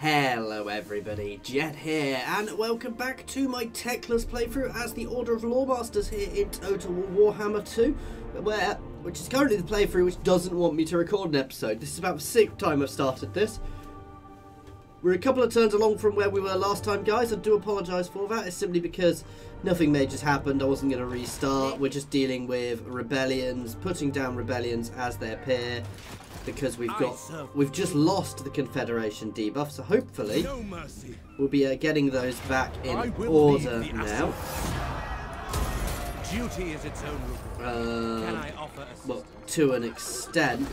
Hello everybody, Jet here, and welcome back to my Teclis playthrough as the Order of Loremasters here in Total Warhammer 2, which is currently the playthrough which doesn't want me to record an episode. This is about the 6th time I've started this. We're a couple of turns along from where we were last time, guys. I do apologise for that. It's simply because nothing major's happened. I wasn't going to restart. We're just dealing with rebellions, putting down rebellions as they appear. Because we've just lost the Confederation debuff, so hopefully we'll be getting those back in order now. Duty is its own reward. Can I offer assistance? Well, to an extent,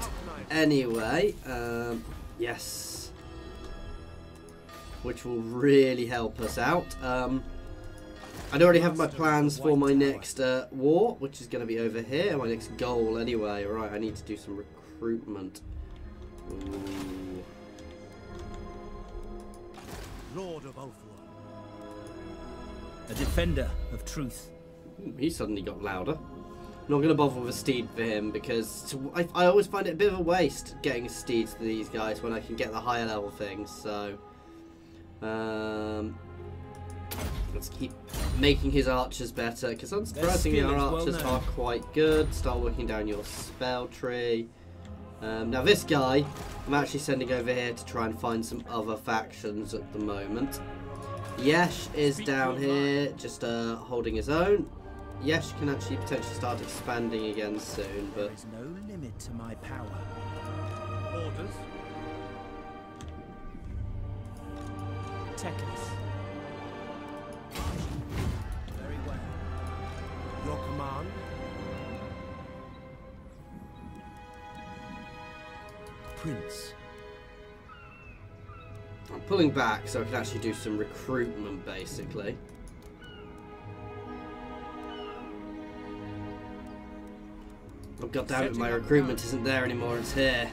anyway. Yes, which will really help us out. I already have my plans for my next war, which is going to be over here. My next goal, anyway. Right, I need to do some recruitment. Ooh. Lord of Ulthuan. A defender of truth. Ooh, he suddenly got louder. I'm not going to bother with a steed for him because I always find it a bit of a waste getting steeds to these guys when I can get the higher level things. So let's keep making his archers better, because unsurprisingly our archers are quite good. Start working down your spell tree. Now this guy, I'm actually sending over here to try and find some other factions at the moment. Yesh is down here, just holding his own. Yesh can actually potentially start expanding again soon, but there's no limit to my power. Orders. Teclis. Very well. Your command. Prince. I'm pulling back so I can actually do some recruitment, basically. Oh god damn it, my recruitment isn't there anymore, it's here.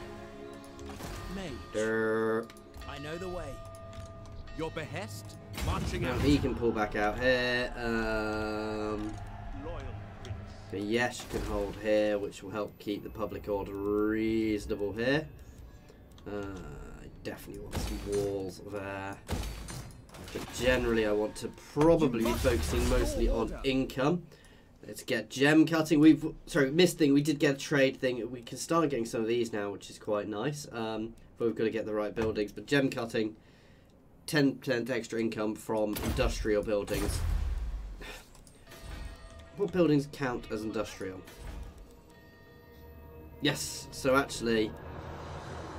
Mage. I know the way. Your behest. Marching Now out. he can pull back out here. Loyal Prince. The Yesh can hold here, which will help keep the public order reasonable here. I definitely want some walls there. But generally I want to probably be focusing mostly on income. Let's get gem cutting. We did get a trade thing. We can start getting some of these now, which is quite nice. But we've got to get the right buildings. But gem cutting, 10% extra income from industrial buildings. What buildings count as industrial? Yes, so actually,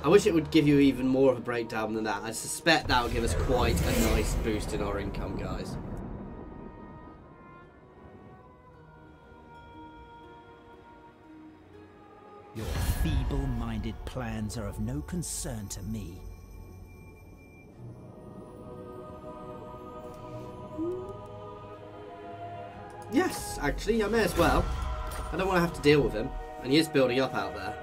I wish it would give you even more of a breakdown than that. I suspect that will give us quite a nice boost in our income, guys. Your feeble-minded plans are of no concern to me. Yes, actually, I may as well. I don't want to have to deal with him. And he is building up out there.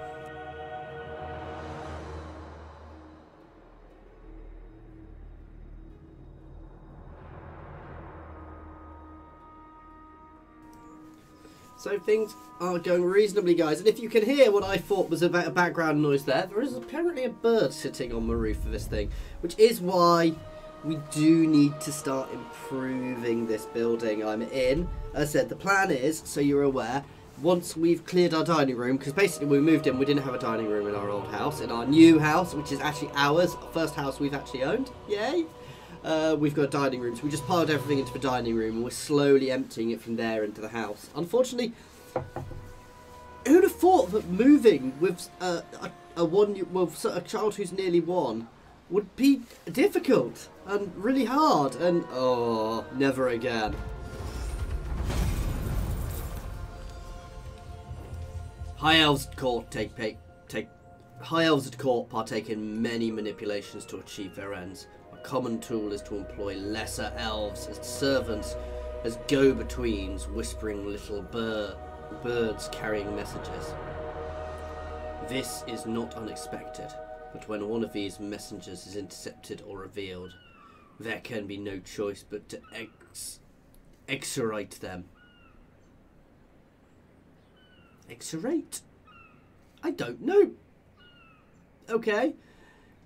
So things are going reasonably, guys. And if you can hear what I thought was about a background noise there is apparently a bird sitting on the roof of this thing. Which is why we do need to start improving this building I'm in. As I said, the plan is, so you're aware, once we've cleared our dining room, because basically when we moved in, we didn't have a dining room in our old house. In our new house, which is actually ours, first house we've actually owned, yay! We've got a dining room, so we just piled everything into the dining room and we're slowly emptying it from there into the house. Unfortunately, who'd have thought that moving with a child who's nearly 1 would be difficult and really hard, and oh, never again. High Elves at Court partake in many manipulations to achieve their ends. A common tool is to employ lesser elves as servants, as go-betweens, whispering little birds carrying messages. This is not unexpected, but when one of these messengers is intercepted or revealed, there can be no choice but to exorate them. Exorate? I don't know. Okay.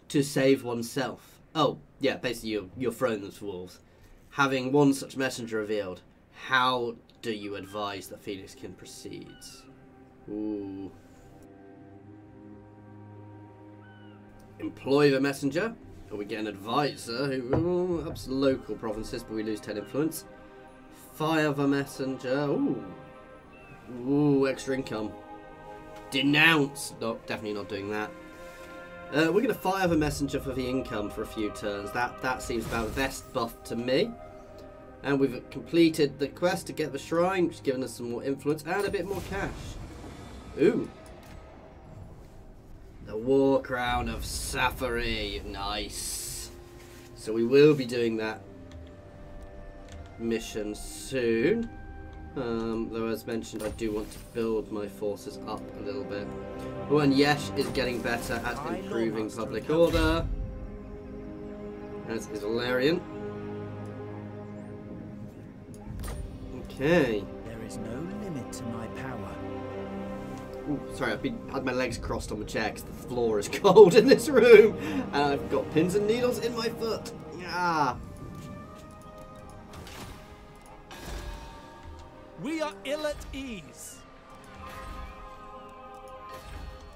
To save oneself. Oh, yeah, basically you're throwing them to wolves. Having one such messenger revealed, how do you advise that Phoenixkin proceeds? Ooh. Employ the messenger, or we get an advisor who helps local provinces, but we lose 10 influence. Fire the messenger. Ooh. Ooh, extra income. Denounce. No, definitely not doing that. We're going to fire the messenger for the income for a few turns. That seems about the best buff to me. And we've completed the quest to get the shrine, which has given us some more influence and a bit more cash. Ooh. The War Crown of Safari. Nice. So we will be doing that mission soon. Though as mentioned, I do want to build my forces up a little bit. Oh, and Yesh is getting better at improving public order. As is Valerian. Okay. There is no limit to my power. Ooh, sorry, had my legs crossed on the chair because the floor is cold in this room, and I've got pins and needles in my foot. Ah. We are ill at ease.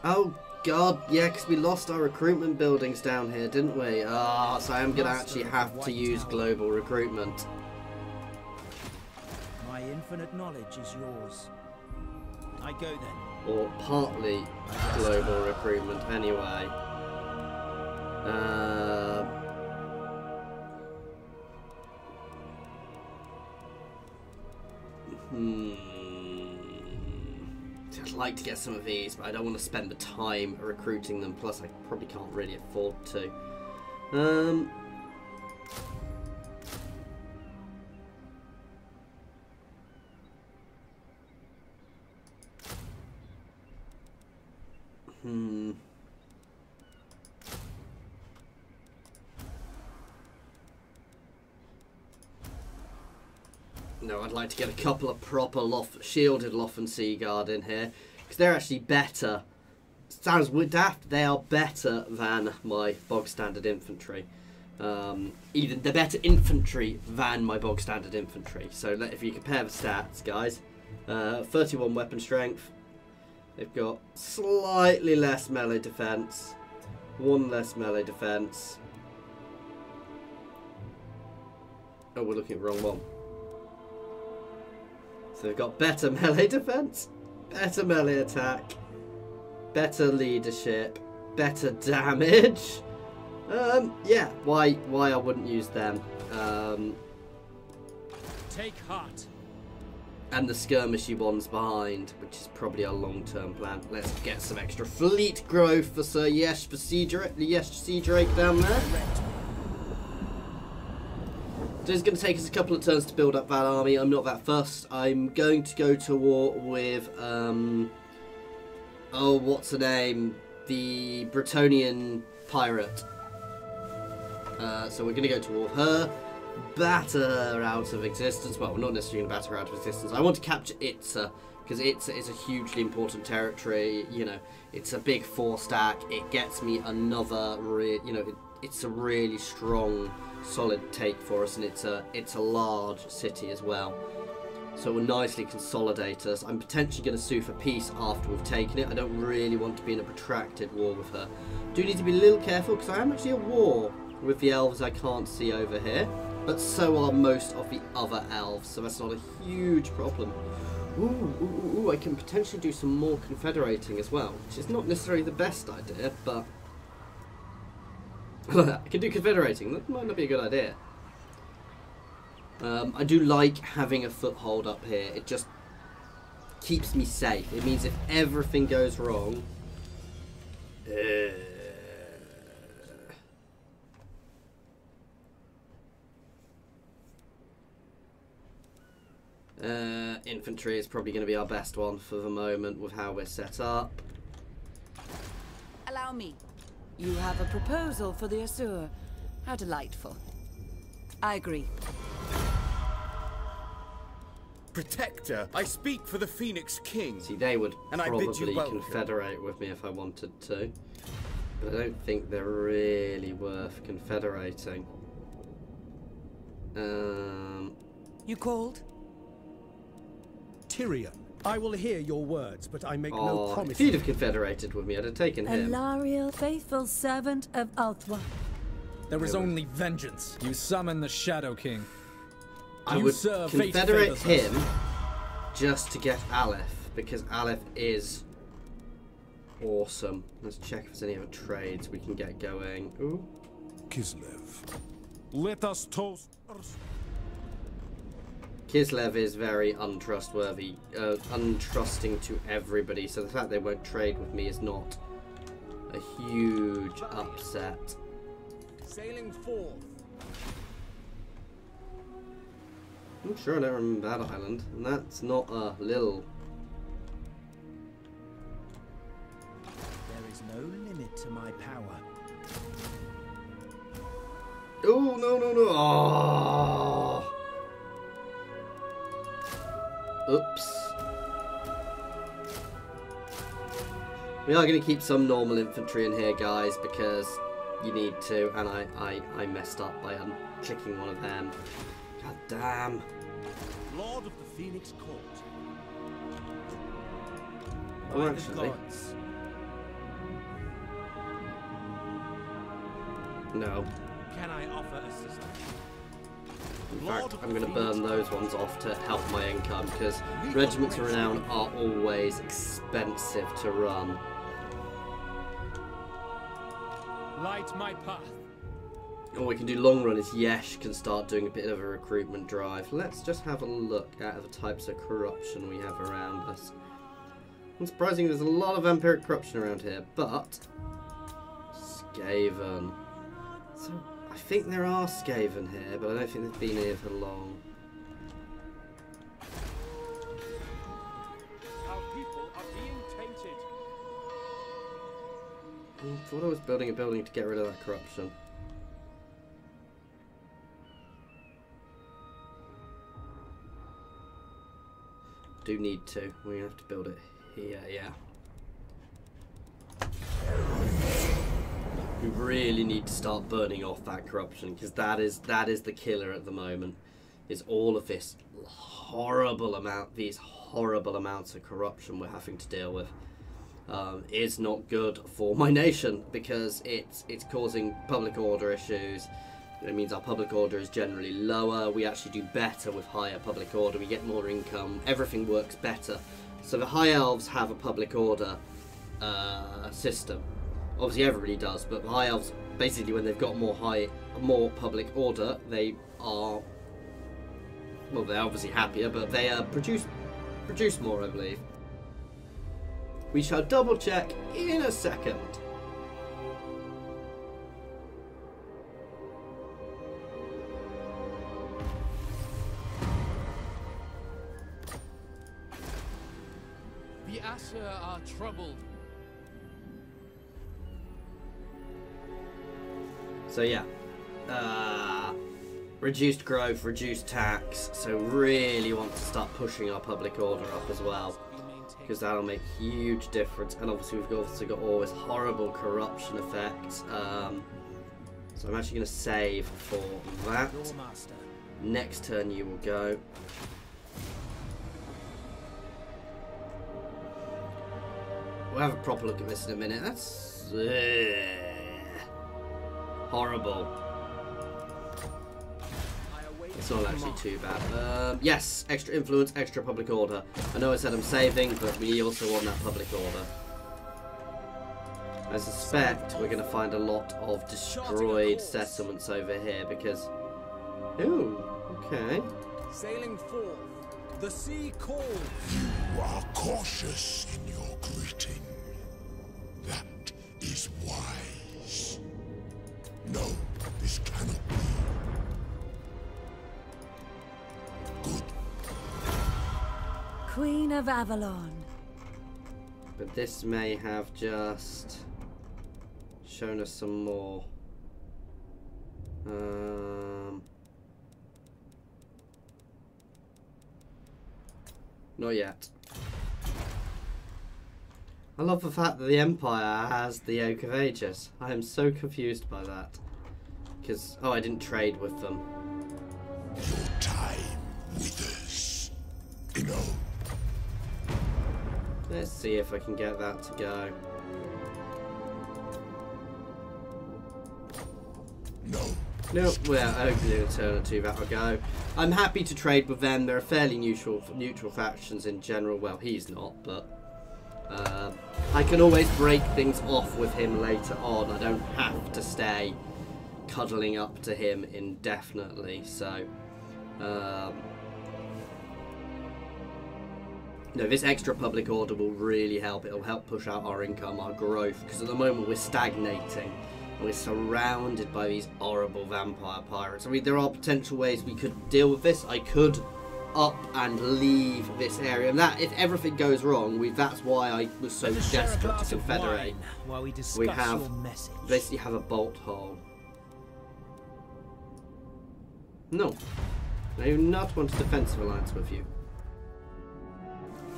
Oh God, yeah, because we lost our recruitment buildings down here, didn't we? Ah, so I am going to actually have to use global recruitment. My infinite knowledge is yours. I go then. Or partly global recruitment anyway. I'd like to get some of these, but I don't want to spend the time recruiting them, plus I probably can't really afford to. No, I'd like to get a couple of proper shielded Loffen Sea Guard in here, because they're actually better. Sounds daft, they are better than my bog standard infantry. Even they're better infantry than my bog standard infantry. So if you compare the stats, guys, 31 weapon strength. They've got slightly less melee defense, 1 less melee defense. Oh, we're looking at the wrong one. So they've got better melee defense, better melee attack, better leadership, better damage. Yeah, why I wouldn't use them. Take heart. And the skirmishy ones behind, which is probably our long-term plan. Let's get some extra fleet growth for Sir Yesh Sea Drake down there. So it's going to take us a couple of turns to build up that army. I'm not that fussed. I'm going to go to war with, oh, what's her name? The Bretonian pirate. So we're going to go to war with her. Batter out of existence. Well, we're not necessarily going to batter her out of existence. I want to capture Itza, because Itza is a hugely important territory. You know, it's a big 4-stack. It gets me another, it's a really strong, solid take for us, and it's a large city as well. So it will nicely consolidate us. I'm potentially going to sue for peace after we've taken it. I don't really want to be in a protracted war with her. Do need to be a little careful, because I am actually at war with the elves I can't see over here. But so are most of the other elves, so that's not a huge problem. Ooh, I can potentially do some more confederating as well, which is not necessarily the best idea, but I can do confederating. That might not be a good idea. I do like having a foothold up here. It just keeps me safe. It means if everything goes wrong, infantry is probably going to be our best one for the moment with how we're set up. Allow me. You have a proposal for the Asur. How delightful. I agree. Protector, I speak for the Phoenix King. See, they would and probably confederate with me if I wanted to. But I don't think they're really worth earth confederating. You called? Tyrion, I will hear your words, but I make no Oh, if promises. he'd have confederated with me, I'd have taken him. Alariel, faithful servant of Ulthwa. There is only vengeance. You summon the Shadow King. I You would serve fate confederate favors us. him just to get Aleph, because Aleph is awesome. Let's check if there's any other trades we can get going. Ooh. Kislev. Let us toast. Kislev is very untrustworthy, untrusting to everybody, so the fact they won't trade with me is not a huge upset. Sailing forth. I'm sure I don't remember that island, and that's not a little. There is no limit to my power. Oh, no, no, no. Oh. Oops. We are going to keep some normal infantry in here, guys, because you need to, and I messed up by unclicking one of them. God damn. Lord of the Phoenix Court. Oh, By the actually. gods. No. Can I offer assistance? In fact, I'm going to burn those ones off to help my income, because regiments of renown are always expensive to run. Light my path. All we can do long run is Yesh can start doing a bit of a recruitment drive. Let's just have a look at the types of corruption we have around us. Unsurprisingly, there's a lot of vampiric corruption around here, but Skaven. So I think there are Skaven here, but I don't think they've been here for long. Our people are being tainted. I thought I was building a building to get rid of that corruption. Do need to. We have to build it here, yeah. We really need to start burning off that corruption, because that is the killer at the moment. Is all of this horrible amounts of corruption we're having to deal with. Is not good for my nation, because it's causing public order issues. It means our public order is generally lower. We actually do better with higher public order. We get more income. Everything works better. So the High Elves have a public order system. Obviously everybody does, but the High Elves, basically when they've got more public order, they are, well, they're obviously happier, but they produce more, I believe. We shall double check in a second. The Asur are troubled. So yeah, reduced growth, reduced tax, so really want to start pushing our public order up as well, because that'll make a huge difference. And obviously we've also got all this horrible corruption effect, so I'm actually going to save for that. Loremaster. Next turn you will go. We'll have a proper look at this in a minute. That's horrible. It's not actually too bad. Yes, extra influence, extra public order. I know I said I'm saving, but we also want that public order. I suspect we're going to find a lot of destroyed settlements over here because... Ooh, okay. Sailing forth. The sea calls. You are cautious in your greeting. That is wise. No, this cannot be. Good. Queen of Avalon. But this may have just shown us some more. Not yet. I love the fact that the Empire has the Oak of Aegis. I am so confused by that. Because, oh, I didn't trade with them. Your time withers. Let's see if I can get that to go. No, well, hopefully in turn or two that'll go. I'm happy to trade with them. They're fairly neutral factions in general. Well, he's not, but I can always break things off with him later on. I don't have to stay cuddling up to him indefinitely. So, no, this extra public order will really help. It'll help push out our income, our growth, because at the moment we're stagnating. We're surrounded by these horrible vampire pirates. I mean, there are potential ways we could deal with this. I could up and leave this area, and that, if everything goes wrong, that's why I was so desperate to confederate. While we We have basically have a bolt hole. No, I do not want a defensive alliance with you.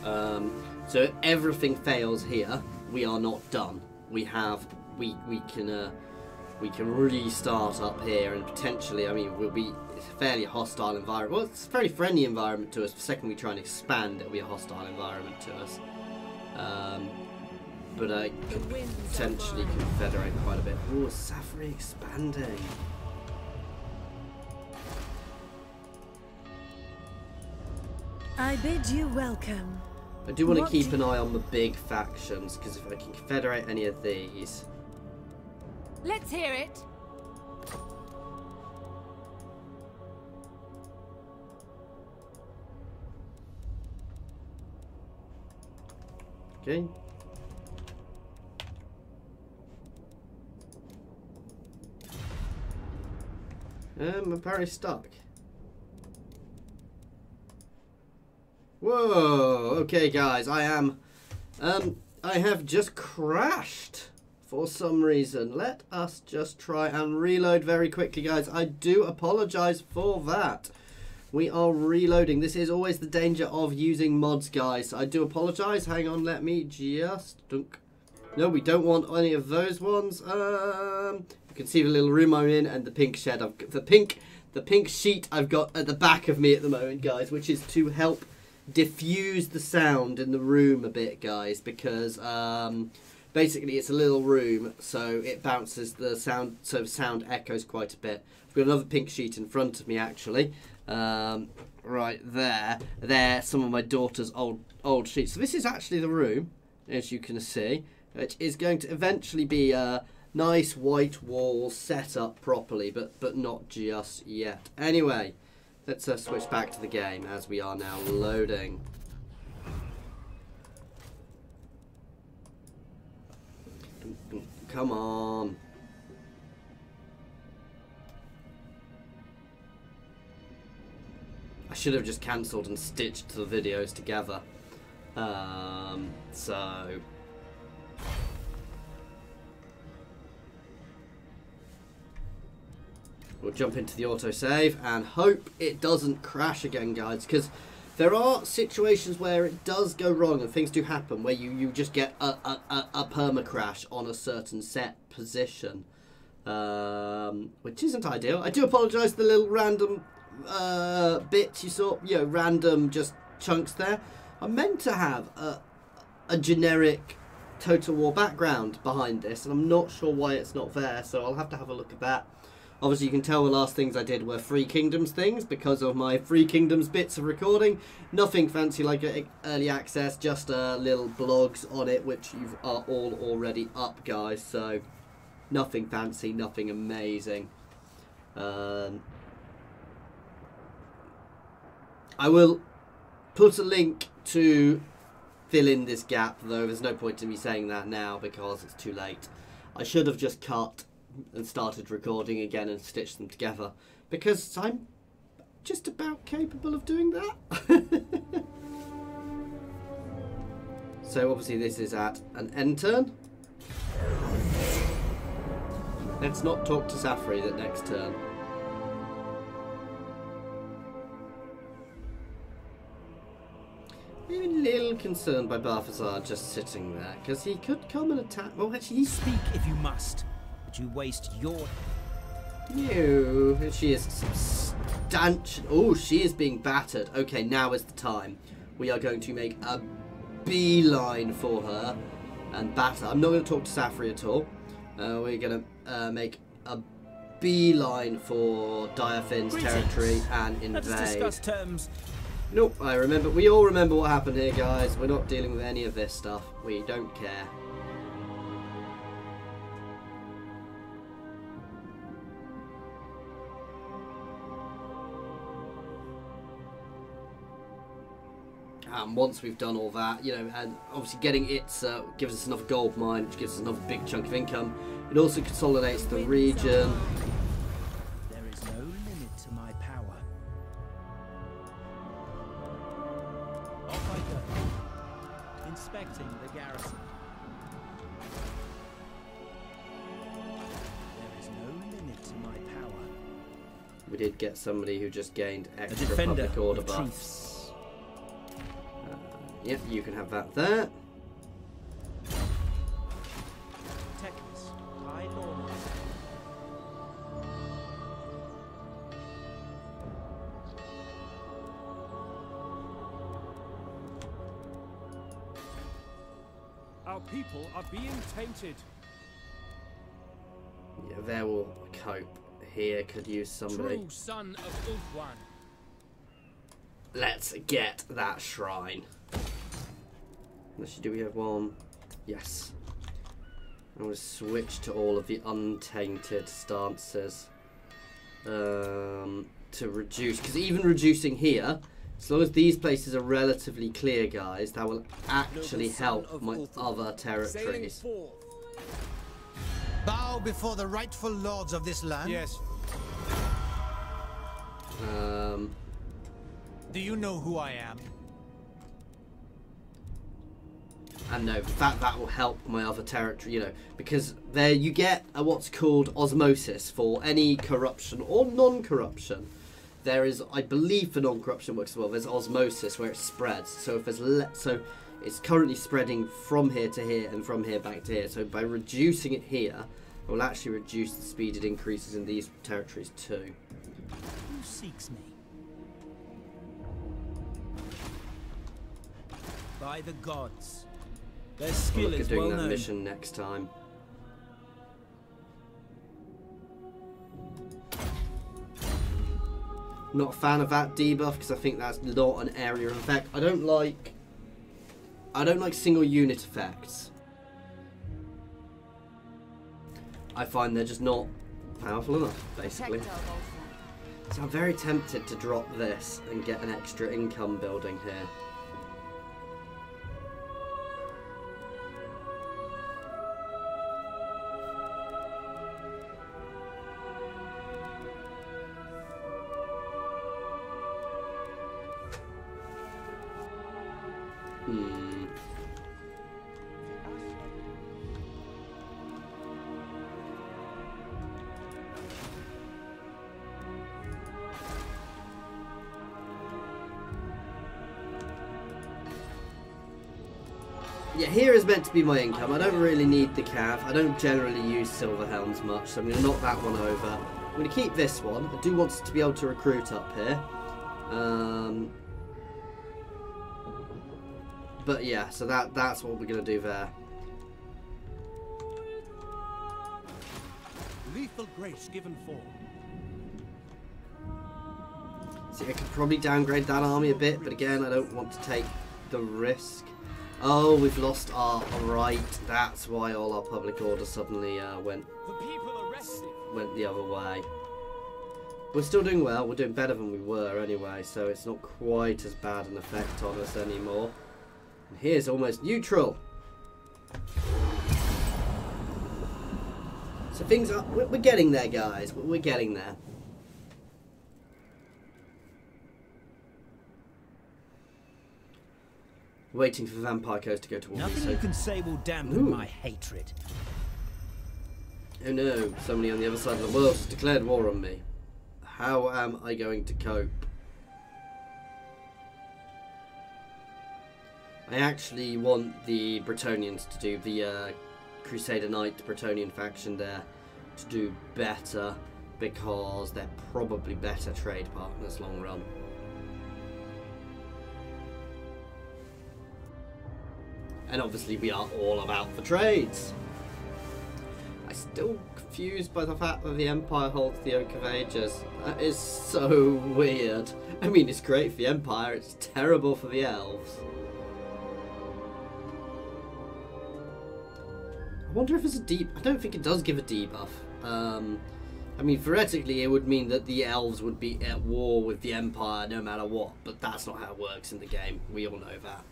So if everything fails here, we are not done. We can restart up here, and potentially, I mean, it's a fairly hostile environment. Well, it's a very friendly environment to us. The second we try and expand, it'll be a hostile environment to us. But I could potentially confederate quite a bit. Ooh, Safri expanding. I bid you welcome. I do want to keep an eye on the big factions, because if I can confederate any of these... Let's hear it. Okay. I'm apparently stuck. Whoa, okay guys, I have just crashed for some reason. Let us just try and reload very quickly, guys. I do apologize for that. We are reloading. This is always the danger of using mods, guys. I do apologize. Hang on, let me just dunk. No, we don't want any of those ones. You can see the little room I'm in and the pink shed. The pink sheet I've got at the back of me at the moment, guys, which is to help diffuse the sound in the room a bit, guys, because basically it's a little room, so it bounces the sound, so sound echoes quite a bit. I've got another pink sheet in front of me, actually, right there. There, some of my daughter's old sheets. So this is actually the room, as you can see, which is going to eventually be a nice white wall set up properly, but not just yet. Anyway, let's switch back to the game as we are now loading. Come on. I should have just cancelled and stitched the videos together. So... we'll jump into the autosave and hope it doesn't crash again, guys, because there are situations where it does go wrong and things do happen where you just get a perma crash on a certain set position, which isn't ideal. I do apologise for the little random bits you saw, random just chunks there. I meant to have a generic Total War background behind this, and I'm not sure why it's not there, so I'll have to have a look at that. Obviously, you can tell the last things I did were Free Kingdoms things because of my Free Kingdoms bits of recording. Nothing fancy like early access, just little blogs on it, which you are all already up, guys. So, nothing fancy, nothing amazing. I will put a link to fill in this gap, though there's no point in me saying that now because it's too late. I should have just cut and started recording again and stitched them together because I'm just about capable of doing that. So obviously this is at an end turn. Let's not talk to Safri the next turn. I'm a little concerned by Balthazar just sitting there because he could come and attack. Well, actually, Speak if you must. But you waste your... No, she is substantial. Oh, she is being battered. Okay, now is the time. We are going to make a beeline for her and batter. I'm not going to talk to Safri at all. We're going to make a beeline for Diafin's territory and invade. Let's discuss terms. Nope, I remember. We all remember what happened here, guys. We're not dealing with any of this stuff. We don't care. Once we've done all that, you know, and obviously getting it gives us another gold mine, which gives us another big chunk of income. It also consolidates the region. There is no limit to my power. Off I go, inspecting the garrison. There is no limit to my power. We did get somebody who just gained A extra defender public order of buffs. truths. Yep, you can have that there. Teclis, high Loremasters. Our people are being tainted. Yeah, there will cope. Here could use somebody. True son of Ulthuan. Let's get that shrine. Do we have one? Yes. I'm going to switch to all of the untainted stances to reduce, because even reducing here, as long as these places are relatively clear, guys, that will actually help my other territories. Bow before the rightful lords of this land? Yes. Do you know who I am? And no, that will help my other territory, you know, because there you get what's called osmosis for any corruption or non-corruption. There is, I believe, for non-corruption works as well. There's osmosis where it spreads. So if there's so it's currently spreading from here to here and from here back to here. So by reducing it here, it will actually reduce the speed it increases in these territories too. Who seeks me? By the gods. Their I'll skill look at is doing well that known. mission next time. Not a fan of that debuff because I think that's not an area of effect. I don't like single unit effects. I find they're just not powerful enough, basically. So I'm very tempted to drop this and get an extra income building here. Yeah, here is meant to be my income. I don't really need the cav. I don't generally use silver helms much, so I'm going to knock that one over. I'm going to keep this one. I do want to be able to recruit up here. But yeah, so that's what we're going to do there. Lethal grace given form. See, I could probably downgrade that army a bit, but again, I don't want to take the risk. Oh, we've lost our right. That's why all our public order suddenly went the other way. We're still doing well. We're doing better than we were anyway, so it's not quite as bad an effect on us anymore. And here's almost neutral. So things are... We're getting there, guys. We're getting there. Waiting for Vampire Coast to go to war. Nothing you can say will dampen my hatred. Oh no, somebody on the other side of the world has declared war on me. How am I going to cope? I actually want the Bretonnians to do, the Crusader Knight Bretonnian faction there, to do better. because they're probably better trade partners long run. And obviously we are all about the trades. I'm still confused by the fact that the Empire holds the Oak of Ages. That is so weird. I mean, it's great for the Empire, it's terrible for the elves. I wonder if it's a deep... I don't think it does give a debuff. I mean, theoretically, it would mean that the elves would be at war with the Empire no matter what, but that's not how it works in the game. We all know that.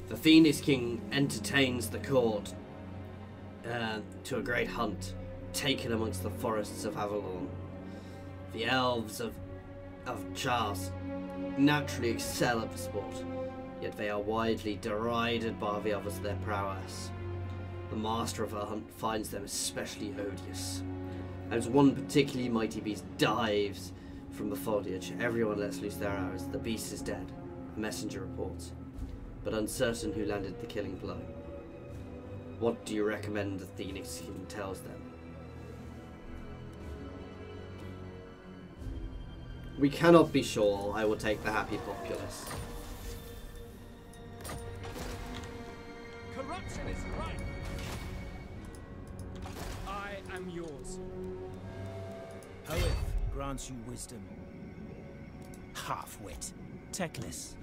The Phoenix King entertains the court to a great hunt, taken amongst the forests of Avalon. The elves of Chars naturally excel at the sport, yet they are widely derided by the others of their prowess. The master of the hunt finds them especially odious. As one particularly mighty beast dives from the foliage, everyone lets loose their arrows. The beast is dead, the messenger reports, but uncertain who landed the killing blow. What do you recommend the Phoenix King tells them? We cannot be sure. I will take the happy populace. Corruption is right. I am yours. Poeth grants you wisdom. Half-wit. Teclis.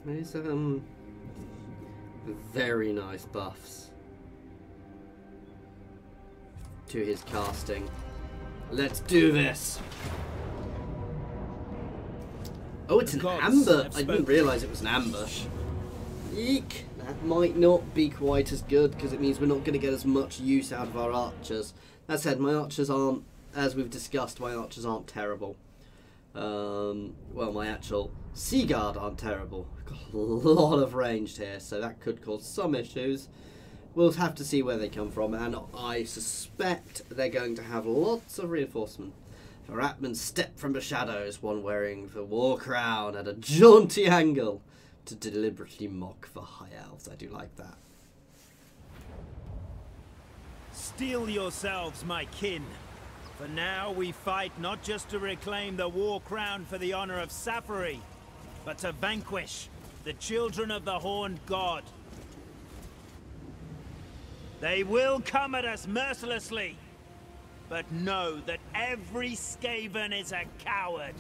These very nice buffs to his casting. Let's do this. Oh, it's an amber. I didn't realise it was an ambush. Eek. That might not be quite as good because it means we're not going to get as much use out of our archers. That said, my archers aren't, as we've discussed, my archers aren't terrible. Well, my actual Sea Guard aren't terrible. We've got a lot of range here, so that could cause some issues. We'll have to see where they come from, and I suspect they're going to have lots of reinforcement. The Ratman stepped from the shadows, one wearing the war crown at a jaunty angle to deliberately mock the high elves. I do like that. Steel yourselves, my kin. For now we fight not just to reclaim the war crown for the honor of Safari, but to vanquish the children of the Horned God. They will come at us mercilessly, but know that every Skaven is a coward.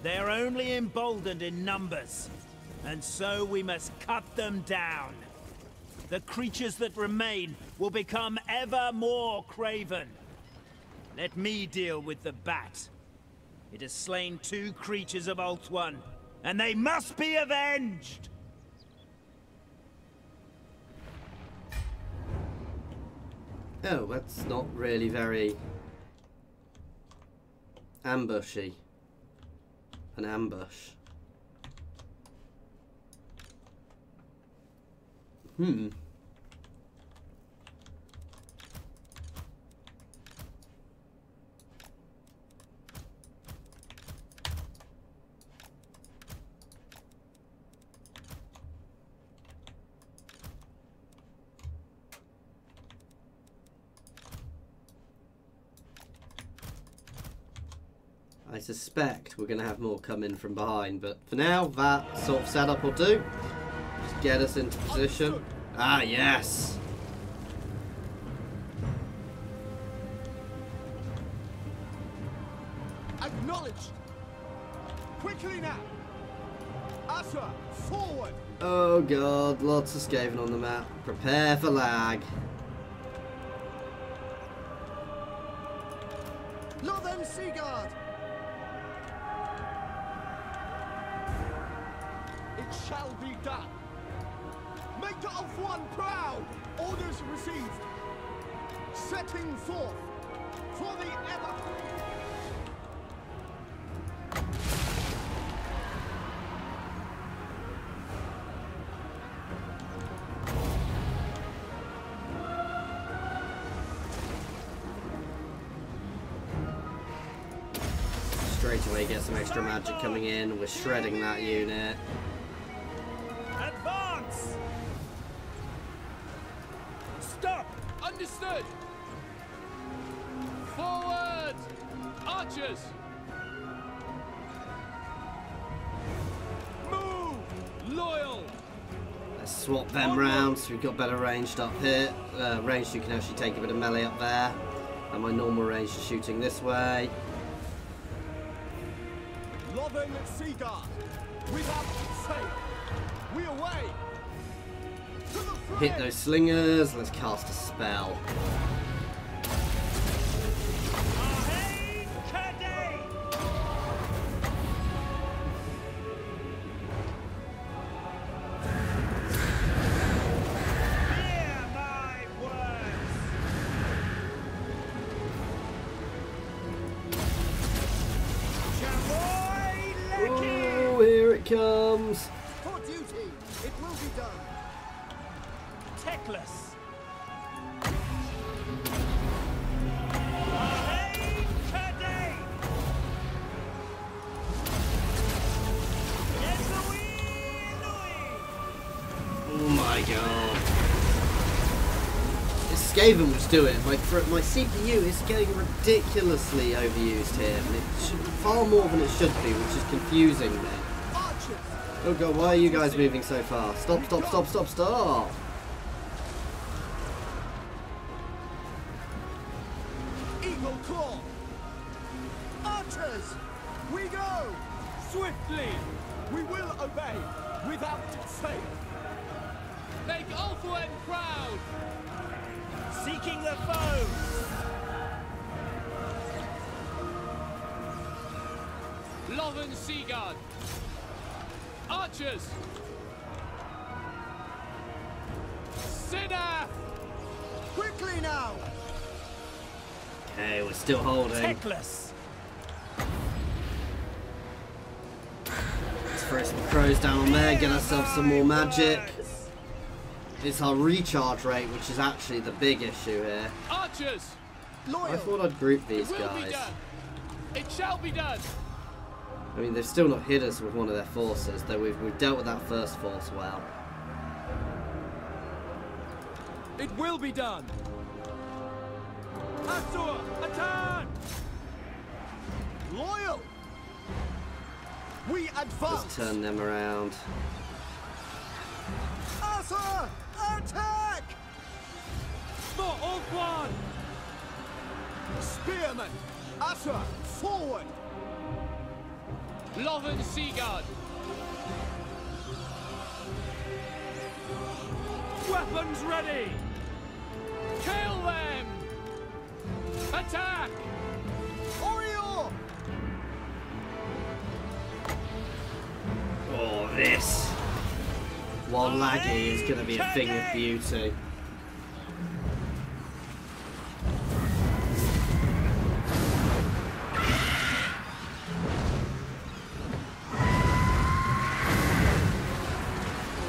They are only emboldened in numbers, and so we must cut them down. The creatures that remain will become ever more craven. Let me deal with the bat. It has slain 2 creatures of Ulthuan, and they must be avenged! Oh, that's not really very ambushy. An ambush. I suspect we're going to have more come in from behind, but for now, that sort of setup will do. Just get us into position. Ah, yes! Acknowledged. Quickly now. Usher, forward. Oh god, lots of Skaven on the map. Prepare for lag. Northern Sea Guard. It shall be done. Make the Ulthuan proud. Orders received. Setting forth for the ever. straight away get some extra magic coming in. We're shredding that unit. Advance! Stop! Understood! Forward! Archers! Move! Loyal! Let's swap them round so we've got better ranged up here. Ranged, you can actually take a bit of melee up there. And my normal range is shooting this way. Loven Seaguard! Without safe! We away! To the fray! Hit those slingers. Let's cast a spell. Ahead, Caledor! Hear my words! Chamoy Lecky! Oh, here it comes. For duty! It will be done! Teclis! Ahead, Caledor! Oh my god. It's Skaven which do it. My CPU is getting ridiculously overused here. And it should, far more than it should be, which is confusing me. Archers! Oh god, why are you guys moving so fast? Stop, stop, stop, stop, stop! Eagle Claw! Archers! We go! Swiftly! We will obey! Without fail! Make Ulthuan proud! Seeking the foe! Loven Seaguard! Archers! Sinner! Quickly now! Okay, we're still holding. Teclis! Let's throw some crows down on there, get ourselves some more magic. It's our recharge rate, which is actually the big issue here. Archers! I thought I'd group these It will be guys. done! It shall be done! I mean, they've still not hit us with one of their forces, though we've dealt with that first force well. It will be done! Asur, attack! Loyal! We advance! Let's turn them around. Asur, attack! For Ulthuan! Spearmen! Asur, forward! Loven Seaguard! Weapons ready! Kill them! Attack! Oriole! Oh, this. While laggy is going to be a thing of beauty.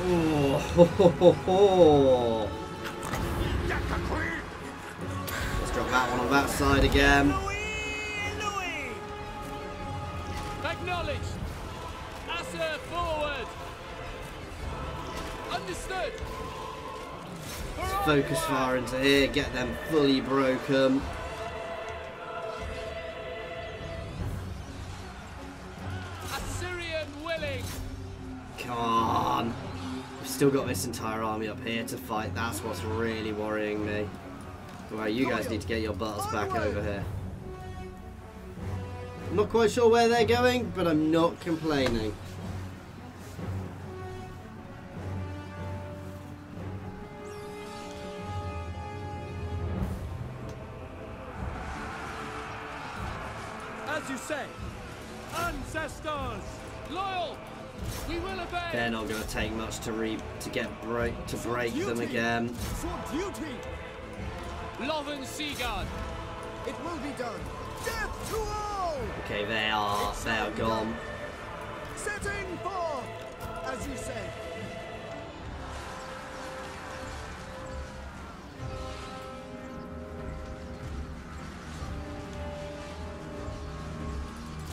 Oh, ho, ho, ho, ho. Let's drop that one on that side again. Acknowledged! Asur, forward! Understood! Focus fire into here, get them fully broken. Assyrian willing! Come on. We've still got this entire army up here to fight. That's what's really worrying me. Well, you guys need to get your butts back over here. I'm not quite sure where they're going, but I'm not complaining. As you say, ancestors, loyal, we will obey. They're not going to take much to break them again. For duty, Loven Seaguard, it will be done. Death to all. Okay, they are gone. Setting forth, as you say.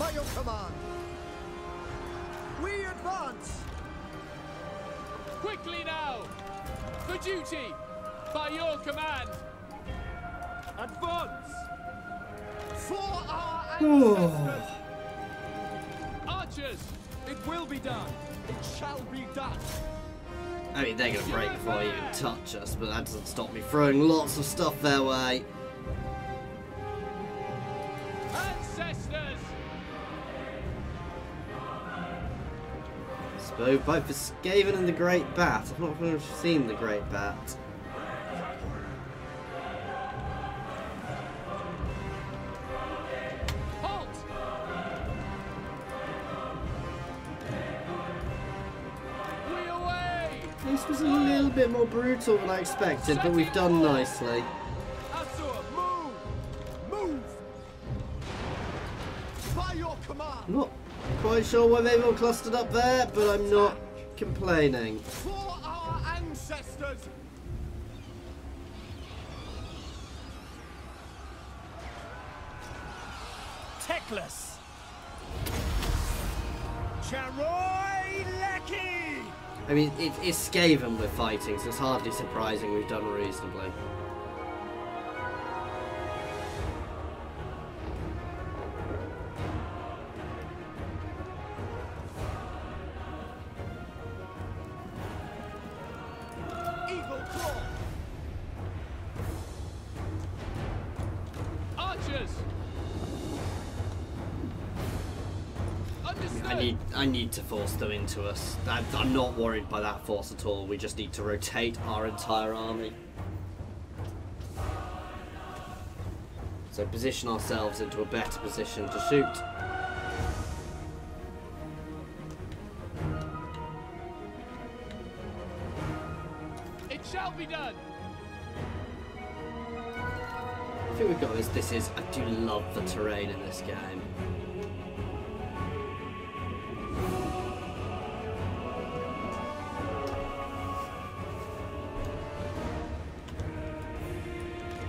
By your command. We advance. Quickly now! For duty! By your command! Advance! For our ancestors. Archers! It will be done! It shall be done. I mean, they're going to break before they even touch us, but that doesn't stop me throwing lots of stuff their way. Ancestors! So, both the Skaven and the Great Bat. I've not really seen the Great Bat. Halt! We away! This was a little bit more brutal than I expected, but we've done nicely. Asur, Move! Move! By your command. I'm not quite sure why they've all clustered up there, but I'm not complaining. For our ancestors. Teclis! Charoy Lecky! I mean, it's Skaven we're fighting, so it's hardly surprising we've done reasonably. Eagle claw. archers! Understood! I need to force them into us. I'm not worried by that force at all. We just need to rotate our entire army. So position ourselves into a better position to shoot. It shall be done! I think we've got this. I do love the terrain in this game.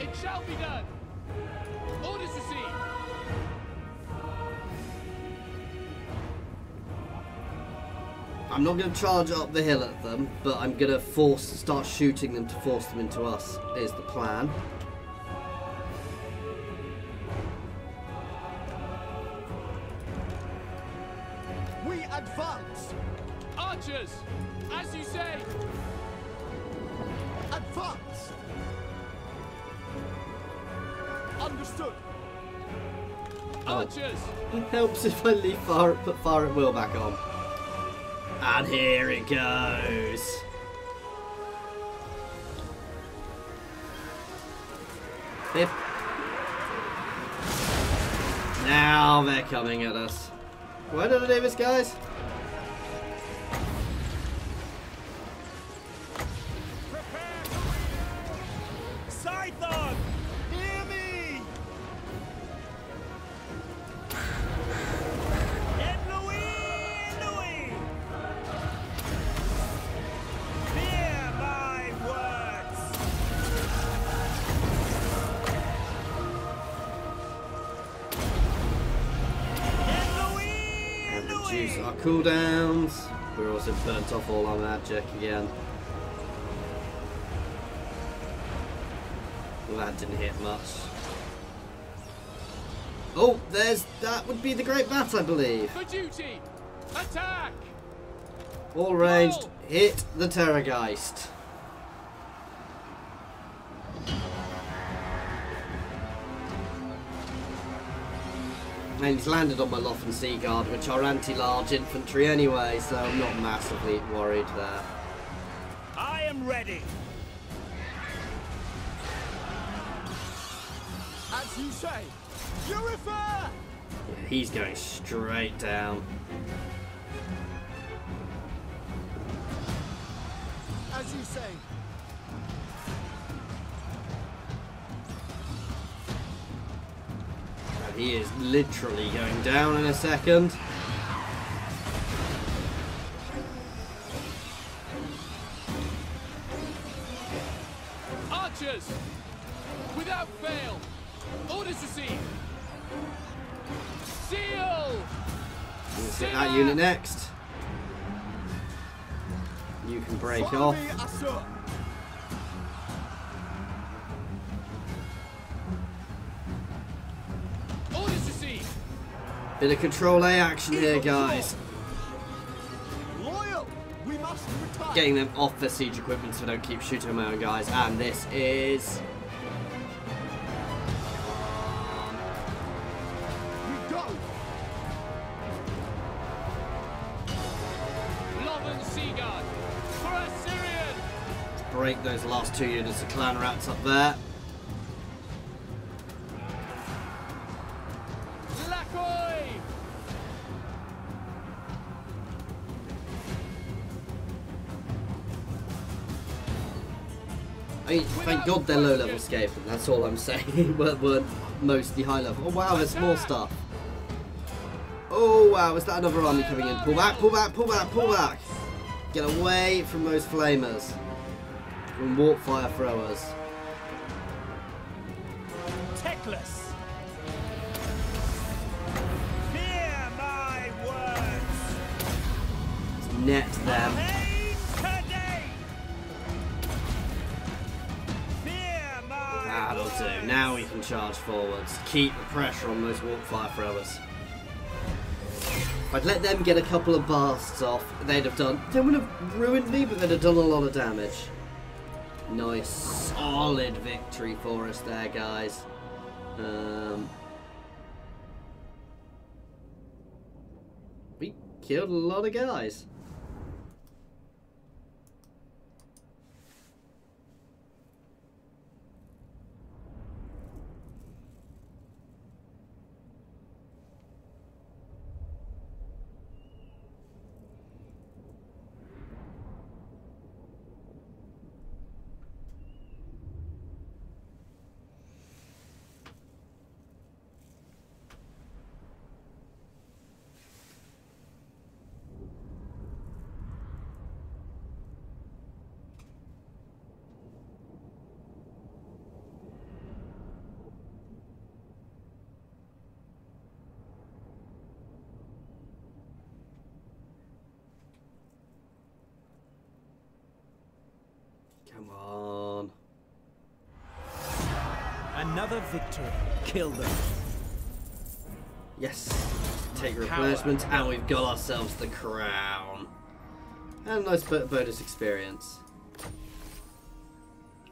It shall be done! Orders received! I'm not going to charge up the hill at them, but I'm going to start shooting them to force them into us, is the plan. We advance! Archers! As you say! Advance! Understood. Archers! It helps if I put fire at will back on. And here it goes. Hip. Now they're coming at us. Why did I do this, guys? Scython! Hear me! Louis! Hear my words! And reduce our cooldowns. We're also burnt off all our magic again. Well, that didn't hit much. Oh, that would be the Great Bat, I believe. For duty! Attack! All ranged, hit the Terrorgeist. And he's landed on my Loffen Sea Guard, which are anti-large infantry anyway, so I'm not massively worried there. I am ready. As you say. Purify! Yeah, he's going straight down. As you say. And he is literally going down in a second. Archers! Without fail! Orders received! Seal! Hit that unit next. You can break off. Bit of Control A action here, guys. Getting them off their siege equipment so they don't keep shooting my own guys. And this is... break those last two units of clan rats up there. I mean, thank God they're low level Skaven, that's all I'm saying. weren't mostly high level. Oh wow, there's more stuff. Oh wow, is that another army coming in? Pull back, pull back, pull back, pull back. Get away from those flamers. From warp fire throwers. Teclis. Fear my words. Let's net them. That'll do. Now we can charge forwards. Keep the pressure on those warp fire throwers. If I'd let them get a couple of blasts off, they'd have done... They wouldn't have ruined me, but they'd have done a lot of damage. Nice, solid victory for us there, guys. We killed a lot of guys. Come on. Another victory. Kill them. Yes. Take replenishment, and we've got ourselves the crown. And a nice bonus experience.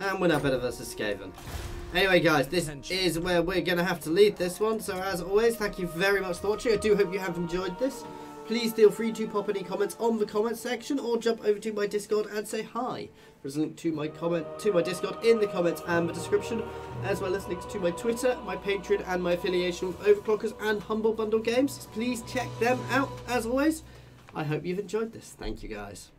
And we're now better versus Skaven. Anyway, guys, this is where we're going to have to leave this one. So, as always, thank you very much for watching. I do hope you have enjoyed this. Please feel free to pop any comments on the comment section or jump over to my Discord and say hi. There's a link to my Discord in the comments and the description, as well as links to my Twitter, my Patreon, and my affiliation with Overclockers and Humble Bundle Games. Please check them out, as always. I hope you've enjoyed this. Thank you, guys.